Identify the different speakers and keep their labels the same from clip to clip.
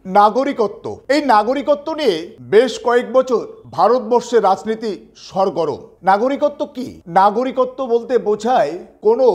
Speaker 1: নাগরিকত্ব। এই নাগরিকত্ব নিয়ে বেশ কয়েক বছর ভারতবর্ষের রাজনীতি সরগরম। নাগরিকত্ব কি? নাগরিকত্ব বলতে বোঝায় কোনো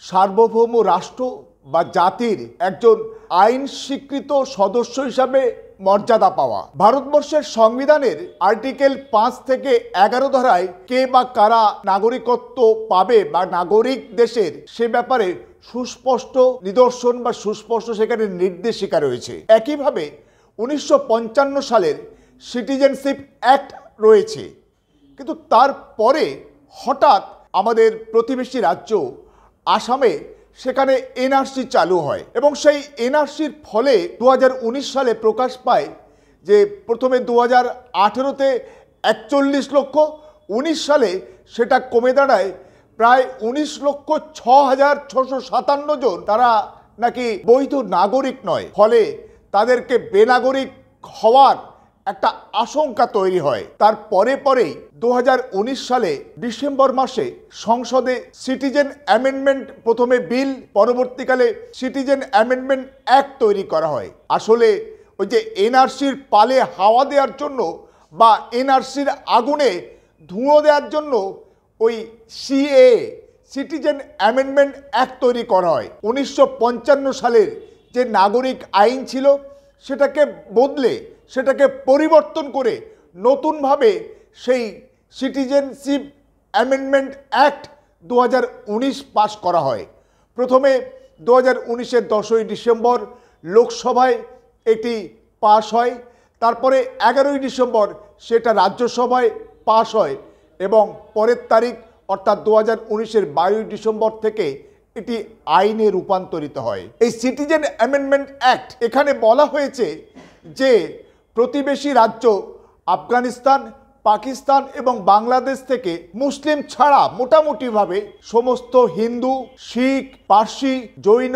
Speaker 1: সার্বভৌম রাষ্ট্র বা জাতির একজন আইন স্বীকৃত সদস্য হিসাবে মর্যাদা পাওয়া। ভারতবর্ষের সংবিধানের আর্টিকেল 5 থেকে 11 ধারায় কে বা কারা নাগরিকত্ব পাবে বা নাগরিক দেশের সে ব্যাপারে সুস্পষ্ট নিদর্শন বা সুস্পষ্ট সেখানে নির্দেশিকা রয়েছে। একইভাবে 1955 সালের সিটিজেনশিপ অ্যাক্ট রয়েছে, কিন্তু তারপরে হঠাৎ আমাদের প্রতিবেশী রাজ্য আসামে সেখানে এনআরসি চালু হয় এবং সেই এনআরসির ফলে 2019 সালে প্রকাশ পায় যে প্রথমে 2018-তে 41 লক্ষ, 19 সালে সেটা কমে দাঁড়ায় প্রায় 19,06,657 জন তারা নাকি বৈধ নাগরিক নয়। ফলে তাদেরকে বেনাগরিক হওয়ার একটা আশঙ্কা তৈরি হয়। তার পরেই 2019 সালে ডিসেম্বর মাসে সংসদে সিটিজেন অ্যামেন্ডমেন্ট, প্রথমে বিল, পরবর্তীকালে সিটিজেন অ্যামেন্ডমেন্ট অ্যাক্ট তৈরি করা হয়। আসলে ওই যে এনআরসির পালে হাওয়া দেওয়ার জন্য বা এনআরসির আগুনে ধুঁয়ো দেওয়ার জন্য ওই সিএ, সিটিজেন অ্যামেন্ডমেন্ট অ্যাক্ট তৈরি করা হয়। 1955 সালের যে নাগরিক আইন ছিল সেটাকে বদলে, সেটাকে পরিবর্তন করে নতুনভাবে সেই সিটিজেনশিপ অ্যামেন্ডমেন্ট অ্যাক্ট 2019 পাস করা হয়। প্রথমে 2019-এর 10ই ডিসেম্বর লোকসভায় এটি পাস হয়, তারপরে 11ই ডিসেম্বর সেটা রাজ্যসভায় পাস হয় এবং পরের তারিখ অর্থাৎ 2019-এর 22 ডিসেম্বর থেকে এটি আইনে রূপান্তরিত হয়। এই সিটিজেন অ্যামেন্ডমেন্ট অ্যাক্ট, এখানে বলা হয়েছে যে প্রতিবেশী রাজ্য আফগানিস্তান, পাকিস্তান এবং বাংলাদেশ থেকে মুসলিম ছাড়া মোটামুটিভাবে সমস্ত হিন্দু, শিখ, পার্সি, জৈন,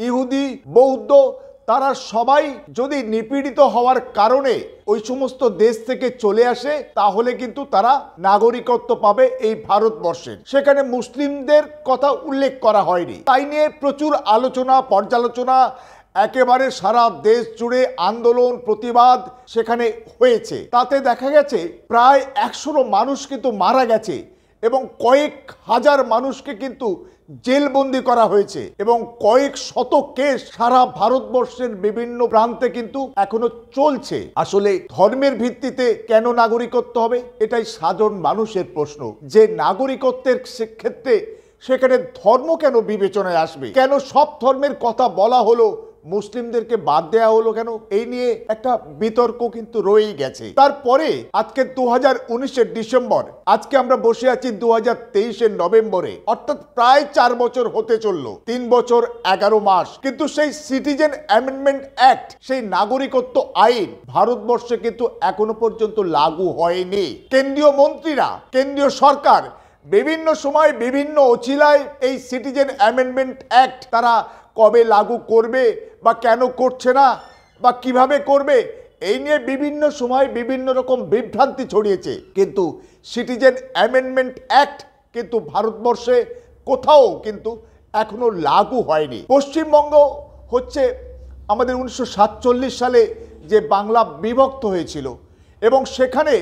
Speaker 1: ইহুদি, বৌদ্ধ তারা সবাই যদি নিপীড়িত হওয়ার কারণে ওই সমস্ত দেশ থেকে চলে আসে তাহলে কিন্তু তারা নাগরিকত্ব পাবে এই ভারতবর্ষের। সেখানে মুসলিমদের কথা উল্লেখ করা হয়নি। তাই নিয়ে প্রচুর আলোচনা, পর্যালোচনা, একেবারে সারা দেশ জুড়ে আন্দোলন, প্রতিবাদ সেখানে হয়েছে। তাতে দেখা গেছে প্রায় 100 মানুষ কিন্তু মারা গেছে এবং কয়েক হাজার মানুষকে কিন্তু জেলবন্দি করা হয়েছে এবং কয়েক শত কেস সারা ভারতবর্ষের বিভিন্ন প্রান্তে কিন্তু এখনো চলছে। আসলে ধর্মের ভিত্তিতে কেন নাগরিকত্ব হবে, এটাই সাধারণ মানুষের প্রশ্ন। যে নাগরিকত্বের ক্ষেত্রে সেখানে ধর্ম কেন বিবেচনায় আসবে? কেন সব ধর্মের কথা বলা হলো, মুসলিমদেরকে বাদ দেওয়া হলো কেন? এই নিয়ে একটা বিতর্ক কিন্তু রয়েই গেছে। তারপরে আজকে 2019-এর ডিসেম্বর, আজকে আমরা বসে আছি 2023-এর নভেম্বরে, অর্থাৎ প্রায় 4 বছর হতে চললো, 3 বছর 11 মাস। কিন্তু সেই সিটিজেন অ্যামেন্ডমেন্ট অ্যাক্ট, সেই নাগরিকত্ব আইন ভারতবর্ষে কিন্তু এখনো পর্যন্ত লাগু হয়নি। কেন্দ্রীয় মন্ত্রীরা, কেন্দ্রীয় সরকার বিভিন্ন সময় বিভিন্ন অছিলায় এই সিটিজেন অ্যামেন্ডমেন্ট অ্যাক্ট তারা কবে লাগু করবে বা কেন করছে না বা কিভাবে করবে, এই নিয়ে বিভিন্ন সময় বিভিন্ন রকম বিভ্রান্তি ছড়িয়েছে। কিন্তু সিটিজেন অ্যামেন্ডমেন্ট অ্যাক্ট কিন্তু ভারতবর্ষে কোথাও কিন্তু এখনো লাগু হয়নি। পশ্চিমবঙ্গ হচ্ছে আমাদের 1947 সালে যে বাংলা বিভক্ত হয়েছিল এবং সেখানে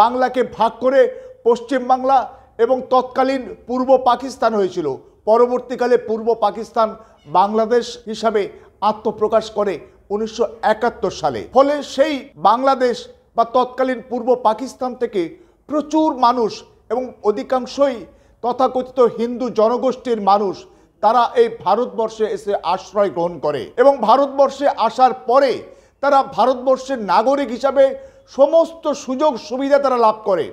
Speaker 1: বাংলাকে ভাগ করে পশ্চিম বাংলা এবং তৎকালীন পূর্ব পাকিস্তান হয়েছিল। পরবর্তীকালে পূর্ব পাকিস্তান বাংলাদেশ হিসাবে আত্মপ্রকাশ করে 1971 সালে। ফলে সেই বাংলাদেশ বা তৎকালীন পূর্ব পাকিস্তান থেকে প্রচুর মানুষ এবং অধিকাংশই তথাকথিত হিন্দু জনগোষ্ঠীর মানুষ তারা এই ভারতবর্ষে এসে আশ্রয় গ্রহণ করে এবং ভারতবর্ষে আসার পরে তারা ভারতবর্ষের নাগরিক হিসাবে সমস্ত সুযোগ সুবিধা তারা লাভ করে।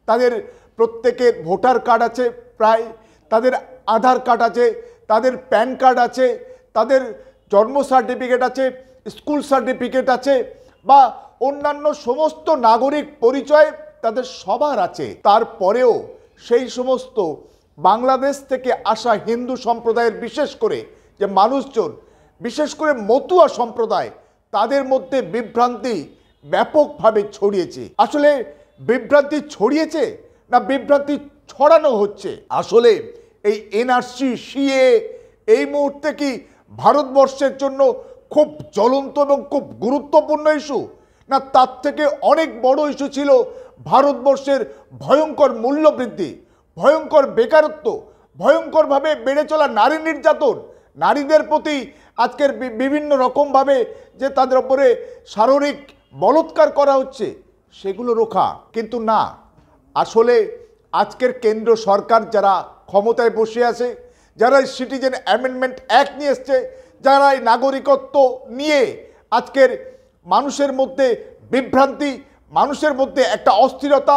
Speaker 1: তাদের প্রত্যেকের ভোটার কার্ড আছে, প্রায় তাদের আধার কার্ড আছে, তাদের প্যান কার্ড আছে, তাদের জন্ম সার্টিফিকেট আছে, স্কুল সার্টিফিকেট আছে বা অন্যান্য সমস্ত নাগরিক পরিচয় তাদের সবার আছে। তারপরেও সেই সমস্ত বাংলাদেশ থেকে আসা হিন্দু সম্প্রদায়ের বিশেষ করে যে মানুষজন, বিশেষ করে মতুয়া সম্প্রদায়, তাদের মধ্যে বিভ্রান্তি ব্যাপকভাবে ছড়িয়েছে। আসলে বিভ্রান্তি ছড়িয়েছে না বিভ্রান্তি ছড়ানো হচ্ছে? আসলে এই এনআরসি, সিএ এই মুহূর্তে কি ভারতবর্ষের জন্য খুব জ্বলন্ত এবং খুব গুরুত্বপূর্ণ ইস্যু, না তার থেকে অনেক বড় ইস্যু ছিল ভারতবর্ষের ভয়ঙ্কর মূল্যবৃদ্ধি, ভয়ঙ্কর বেকারত্ব, ভয়ঙ্করভাবে বেড়ে চলা নারী নির্যাতন, নারীদের প্রতি আজকের বিভিন্ন রকমভাবে যে তাদের উপরে শারীরিক বলৎকার করা হচ্ছে, সেগুলো রোখা। কিন্তু না, আসলে আজকের কেন্দ্র সরকার যারা ক্ষমতায় বসে আছে, যারা সিটিজেন অ্যামেন্ডমেন্ট অ্যাক্ট নিয়ে এসছে, যারা এই নাগরিকত্ব নিয়ে আজকের মানুষের মধ্যে বিভ্রান্তি, মানুষের মধ্যে একটা অস্থিরতা,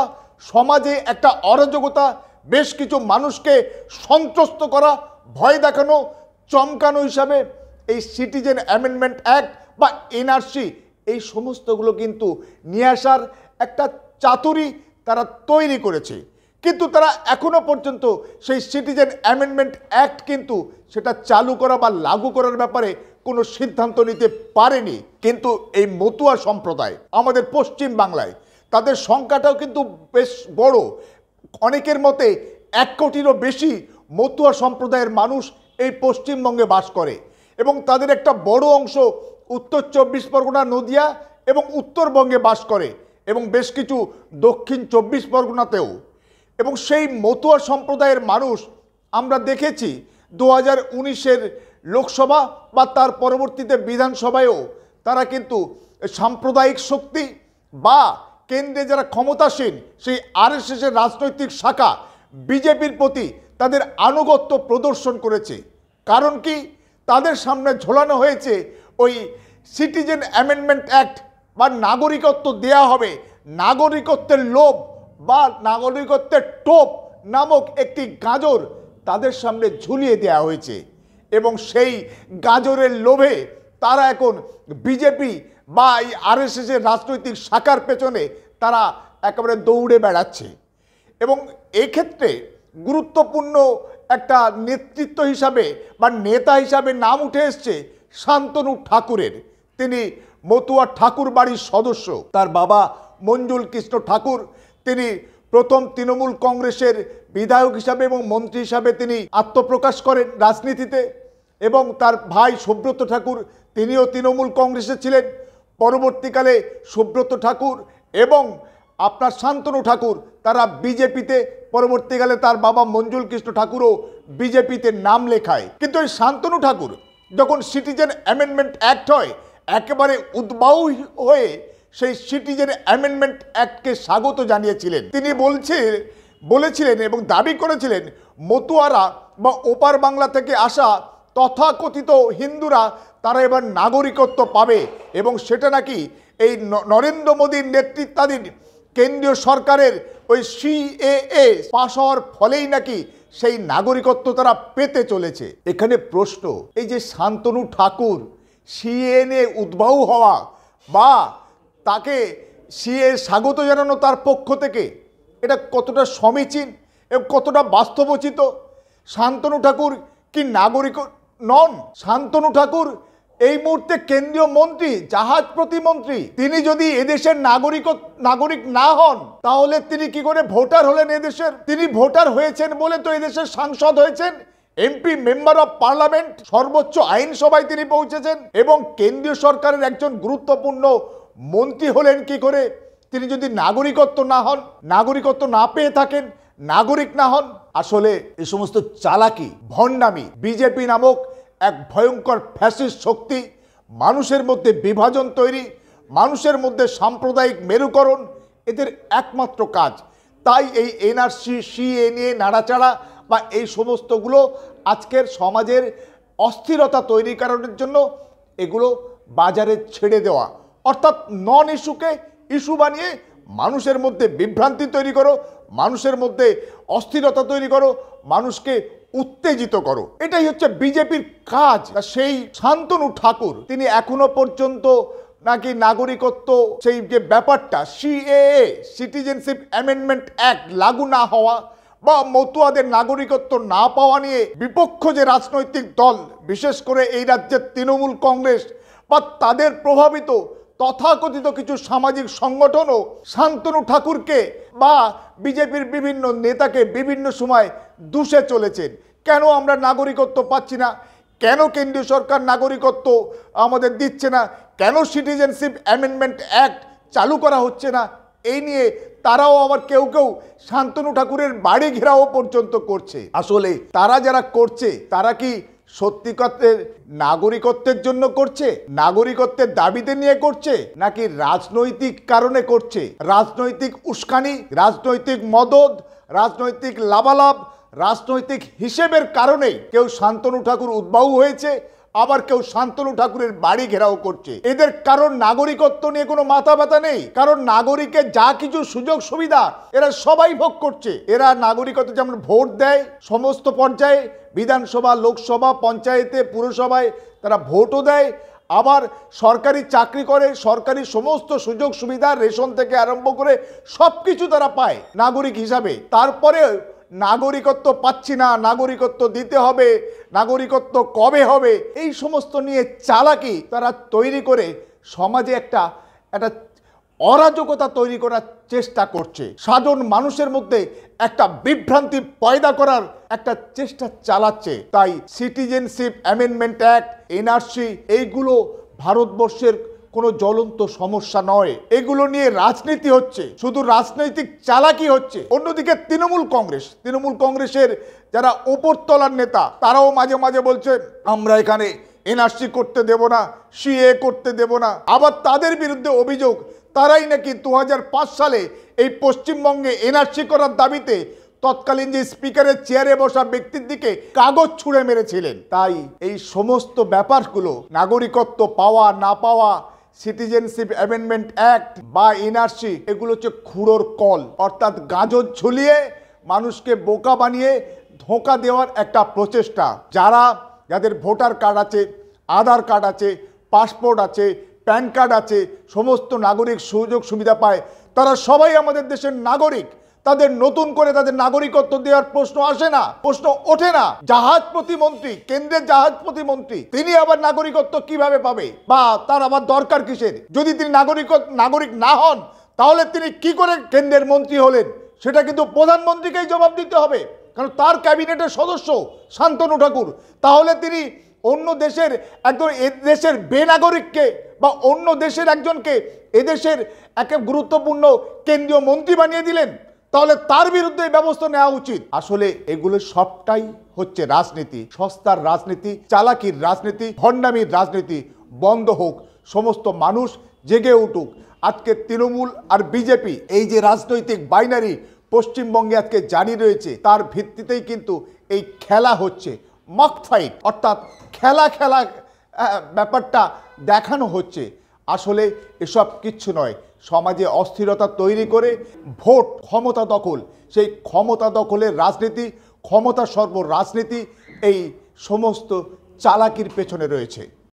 Speaker 1: সমাজে একটা অরাজকতা, বেশ কিছু মানুষকে সন্ত্রস্ত করা, ভয় দেখানো, চমকানো হিসাবে এই সিটিজেন অ্যামেন্ডমেন্ট অ্যাক্ট বা এনআরসি, এই সমস্তগুলো কিন্তু নিয়ে আসার একটা চাতুরি তারা তৈরি করেছে। কিন্তু তারা এখনো পর্যন্ত সেই সিটিজেন অ্যামেন্ডমেন্ট অ্যাক্ট কিন্তু সেটা চালু করা বা লাগু করার ব্যাপারে কোনো সিদ্ধান্ত নিতে পারেনি। কিন্তু এই মতুয়া সম্প্রদায় আমাদের পশ্চিম বাংলায়, তাদের সংখ্যাটাও কিন্তু বেশ বড়। অনেকের মতে 1 কোটিরও বেশি মতুয়া সম্প্রদায়ের মানুষ এই পশ্চিমবঙ্গে বাস করে এবং তাদের একটা বড় অংশ উত্তর 24 পরগনা, নদিয়া এবং উত্তরবঙ্গে বাস করে এবং বেশ কিছু দক্ষিণ 24 পরগনাতেও। এবং সেই মতুয়া সম্প্রদায়ের মানুষ আমরা দেখেছি 2019-এর লোকসভা বা তার পরবর্তীতে বিধানসভায়ও তারা কিন্তু সাম্প্রদায়িক শক্তি বা কেন্দ্রে যারা ক্ষমতাসীন সেই আরএসএসের রাজনৈতিক শাখা বিজেপির প্রতি তাদের আনুগত্য প্রদর্শন করেছে। কারণ কি? তাদের সামনে ঝোলানো হয়েছে ওই সিটিজেন অ্যামেন্ডমেন্ট অ্যাক্ট বা নাগরিকত্ব দেয়া হবে, নাগরিকত্বের লোভ বা নাগরিকত্বের টোপ নামক একটি গাজর তাদের সামনে ঝুলিয়ে দেওয়া হয়েছে এবং সেই গাজরের লোভে তারা এখন বিজেপি বা এই আরএসএসের রাজনৈতিক শাখার পেছনে তারা একেবারে দৌড়ে বেড়াচ্ছে। এবং এক্ষেত্রে গুরুত্বপূর্ণ একটা নেতৃত্ব হিসাবে বা নেতা হিসাবে নাম উঠে এসছে শান্তনু ঠাকুরের। তিনি মতুয়া ঠাকুর বাড়ির সদস্য। তার বাবা মঞ্জুল কৃষ্ণ ঠাকুর, তিনি প্রথম তৃণমূল কংগ্রেসের বিধায়ক হিসাবে এবং মন্ত্রী হিসাবে তিনি আত্মপ্রকাশ করেন রাজনীতিতে। এবং তার ভাই সুব্রত ঠাকুর, তিনিও তৃণমূল কংগ্রেসে ছিলেন। পরবর্তীকালে সুব্রত ঠাকুর এবং আপনার শান্তনু ঠাকুর তারা বিজেপিতে, পরবর্তীকালে তার বাবা মঞ্জুল কৃষ্ণ ঠাকুরও বিজেপিতে নাম লেখায়। কিন্তু এই শান্তনু ঠাকুর যখন সিটিজেন অ্যামেন্ডমেন্ট অ্যাক্ট হয়, একেবারে উদ্বাউ হয়ে সেই সিটিজেন অ্যামেন্ডমেন্ট অ্যাক্টকে স্বাগত জানিয়েছিলেন। তিনি বলেছিলেন এবং দাবি করেছিলেন মতুয়ারা বা ওপার বাংলা থেকে আসা তথাকথিত হিন্দুরা তারা এবার নাগরিকত্ব পাবে এবং সেটা নাকি এই নরেন্দ্র মোদীর নেতৃত্বাধীন কেন্দ্রীয় সরকারের ওই সিএএ পাশ হওয়ার ফলেই নাকি সেই নাগরিকত্ব তারা পেতে চলেছে। এখানে প্রশ্ন, এই যে শান্তনু ঠাকুর সিএএ নিয়ে উদ্বাহু হওয়া বা তাকে সিএ স্বাগত জানানো তার পক্ষ থেকে, এটা কতটা সমীচীন এবং কতটা বাস্তবোচিত? শান্তনু ঠাকুর কি নাগরিক নন? শান্তনু ঠাকুর এই মুহূর্তে কেন্দ্রীয় মন্ত্রী, জাহাজ প্রতিমন্ত্রী। তিনি যদি এদেশের নাগরিক না হন তাহলে তিনি কি করে ভোটার হলেন এদেশের? তিনি ভোটার হয়েছেন বলে তো এদেশের সাংসদ হয়েছেন, এমপি, মেম্বার অফ পার্লামেন্ট, সর্বোচ্চ আইনসভায় তিনি পৌঁছেছেন এবং কেন্দ্রীয় সরকারের একজন গুরুত্বপূর্ণ মন্ত্রী হলেন কি করে? তিনি যদি নাগরিকত্ব না হন, নাগরিকত্ব না পেয়ে থাকেন, নাগরিক না হন। আসলে এই সমস্ত চালাকি, ভণ্ডামি, বিজেপি নামক এক ভয়ঙ্কর ফ্যাসিস্ট শক্তি, মানুষের মধ্যে বিভাজন তৈরি, মানুষের মধ্যে সাম্প্রদায়িক মেরুকরণ, এদের একমাত্র কাজ। তাই এই এনআরসি, সিএ নিয়ে নাড়াচাড়া বা এই সমস্তগুলো আজকের সমাজের অস্থিরতা তৈরি করার জন্য এগুলো বাজারে ছেড়ে দেওয়া, অর্থাৎ নন ইস্যুকে ইস্যু বানিয়ে মানুষের মধ্যে বিভ্রান্তি তৈরি করো, মানুষের মধ্যে অস্থিরতা তৈরি করো, মানুষকে উত্তেজিত করো। এটাই হচ্ছে বিজেপির কাজ। সেই শান্তনু ঠাকুর তিনি এখনো পর্যন্ত নাকি নাগরিকত্ব সেই যে ব্যাপারটা সিএএ, সিটিজেনশিপ অ্যামেন্ডমেন্ট অ্যাক্ট লাগু না হওয়া বা মতুয়াদের নাগরিকত্ব না পাওয়া নিয়ে বিপক্ষ যে রাজনৈতিক দল, বিশেষ করে এই রাজ্যের তৃণমূল কংগ্রেস বা তাদের প্রভাবিত তথাকথিত কিছু সামাজিক সংগঠনও শান্তনু ঠাকুরকে বা বিজেপির বিভিন্ন নেতাকে বিভিন্ন সময় দুষে চলেছেন। কেন আমরা নাগরিকত্ব পাচ্ছি না, কেন কেন্দ্রীয় সরকার নাগরিকত্ব আমাদের দিচ্ছে না, কেন সিটিজেনশিপ অ্যামেন্ডমেন্ট অ্যাক্ট চালু করা হচ্ছে না, এই নিয়ে তারাও আবার কেউ কেউ শান্তনু ঠাকুরের বাড়ি ঘেরাও পর্যন্ত করছে। আসলে তারা যারা করছে তারা কি সত্যিকারের নাগরিকত্বের জন্য করছে, নাগরিকত্বের দাবিতে নিয়ে করছে, নাকি রাজনৈতিক কারণে করছে? রাজনৈতিক উস্কানি, রাজনৈতিক মদদ, রাজনৈতিক লাভালাভ, রাজনৈতিক হিসেবের কারণেই কেউ শান্তনু ঠাকুর উদ্বাহু হয়েছে, আবার কেউ শান্তনু ঠাকুরের বাড়ি ঘেরাও করছে। এদের কারণ নাগরিকত্ব নিয়ে কোনো মাথা ব্যথা নেই, কারণ নাগরিকের যা কিছু সুযোগ সুবিধা এরা সবাই ভোগ করছে। এরা নাগরিকত্ব যেমন ভোট দেয় সমস্ত পর্যায়ে, বিধানসভা, লোকসভা, পঞ্চায়েতে, পুরসভায় তারা ভোটও দেয়, আবার সরকারি চাকরি করে, সরকারি সমস্ত সুযোগ সুবিধা রেশন থেকে আরম্ভ করে সব কিছু তারা পায় নাগরিক হিসাবে। তারপরে নাগরিকত্ব পাচ্ছি না, নাগরিকত্ব দিতে হবে, নাগরিকত্ব কবে হবে, এই সমস্ত নিয়ে চালাকি তারা তৈরি করে সমাজে একটা অরাজকতা তৈরি করার চেষ্টা করছে। সাধারণ মানুষের মধ্যে একটা বিভ্রান্তি পয়দা করার একটা চেষ্টা চালাচ্ছে। তাই সিটিজেনশিপ অ্যামেন্ডমেন্ট অ্যাক্ট, এনআরসি, এইগুলো ভারতবর্ষের কোনো জ্বলন্ত সমস্যা নয়। এগুলো নিয়ে রাজনীতি হচ্ছে, শুধু রাজনৈতিক চালাকি হচ্ছে। অন্যদিকে তৃণমূল কংগ্রেসের যারা উপরতলার নেতা তারাও মাঝে মাঝে বলছে আমরা এখানে এনআরসি করতে দেব না, সিএ করতে দেব না। আবার তাদের বিরুদ্ধে অভিযোগ তারাই নাকি 2005 সালে এই পশ্চিমবঙ্গে এনআরসি করার দাবিতে তৎকালীন যে স্পিকারের চেয়ারে বসা ব্যক্তির দিকে কাগজ ছুঁড়ে মেরেছিলেন। তাই এই সমস্ত ব্যাপারগুলো, নাগরিকত্ব পাওয়া না পাওয়া, সিটিজেনশিপ অ্যামেন্ডমেন্ট অ্যাক্ট বা এনআরসি, এগুলো হচ্ছে খুঁড়োর কল, অর্থাৎ গাজর ঝুলিয়ে মানুষকে বোকা বানিয়ে ধোঁকা দেওয়ার একটা প্রচেষ্টা। যাদের ভোটার কার্ড আছে, আধার কার্ড আছে, পাসপোর্ট আছে, প্যান কার্ড আছে, সমস্ত নাগরিক সুযোগ সুবিধা পায়, তারা সবাই আমাদের দেশের নাগরিক। তাদের নতুন করে তাদের নাগরিকত্ব দেওয়ার প্রশ্ন আসে না, প্রশ্ন ওঠে না। জাহাজ প্রতিমন্ত্রী, কেন্দ্রের জাহাজ প্রতিমন্ত্রী, তিনি আবার নাগরিকত্ব কিভাবে পাবে, বা তার আবার দরকার কিসের? যদি তিনি নাগরিক না হন তাহলে তিনি কি করে কেন্দ্রের মন্ত্রী হলেন? সেটা কিন্তু প্রধানমন্ত্রীকেই জবাব দিতে হবে, কারণ তার ক্যাবিনেটের সদস্য শান্তনু ঠাকুর। তাহলে তিনি অন্য দেশের একজন দেশের বেনাগরিককে বা অন্য দেশের একজনকে এদেশের একটা গুরুত্বপূর্ণ কেন্দ্রীয় মন্ত্রী বানিয়ে দিলেন, তাহলে তার বিরুদ্ধে ব্যবস্থা নেওয়া উচিত। আসলে এগুলো সবটাই হচ্ছে রাজনীতি, সস্তার রাজনীতি, চালাকির রাজনীতি, ভণ্ডামির রাজনীতি। বন্ধ হোক, সমস্ত মানুষ জেগে উঠুক। আজকে তৃণমূল আর বিজেপি, এই যে রাজনৈতিক বাইনারি পশ্চিমবঙ্গে আজকে জারি রয়েছে, তার ভিত্তিতেই কিন্তু এই খেলা হচ্ছে, মক ফাইট, অর্থাৎ খেলা ব্যাপারটা দেখানো হচ্ছে। আসলে এসব কিচ্ছু নয়, সমাজে অস্থিরতা তৈরি করে ভোট, ক্ষমতা দখল, সেই ক্ষমতা দখলের রাজনীতি, ক্ষমতা সর্ব রাজনীতি, এই সমস্ত চালাকির পেছনে রয়েছে।